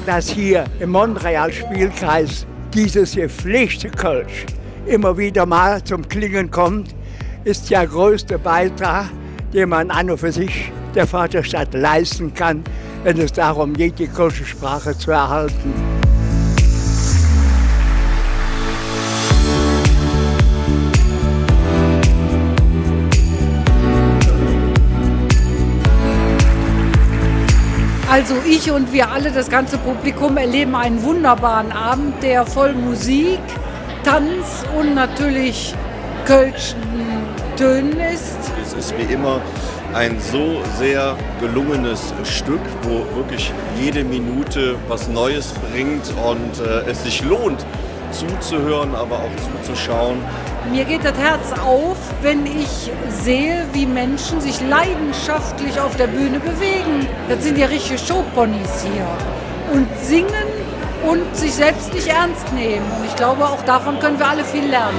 dass hier im Montreal-Spielkreis dieses gepflegte Kölsch immer wieder mal zum Klingen kommt, ist der größte Beitrag, den man an und für sich der Vaterstadt leisten kann, wenn es darum geht, die kölsche Sprache zu erhalten. Also ich und wir alle, das ganze Publikum, erleben einen wunderbaren Abend, der voll Musik, Tanz und natürlich kölschen Tönen ist. Es ist wie immer ein so sehr gelungenes Stück, wo wirklich jede Minute was Neues bringt und es sich lohnt zuzuhören, aber auch zuzuschauen. Mir geht das Herz auf, wenn ich sehe, wie Menschen sich leidenschaftlich auf der Bühne bewegen. Das sind ja richtige Showponys hier. Und singen und sich selbst nicht ernst nehmen. Und ich glaube, auch davon können wir alle viel lernen.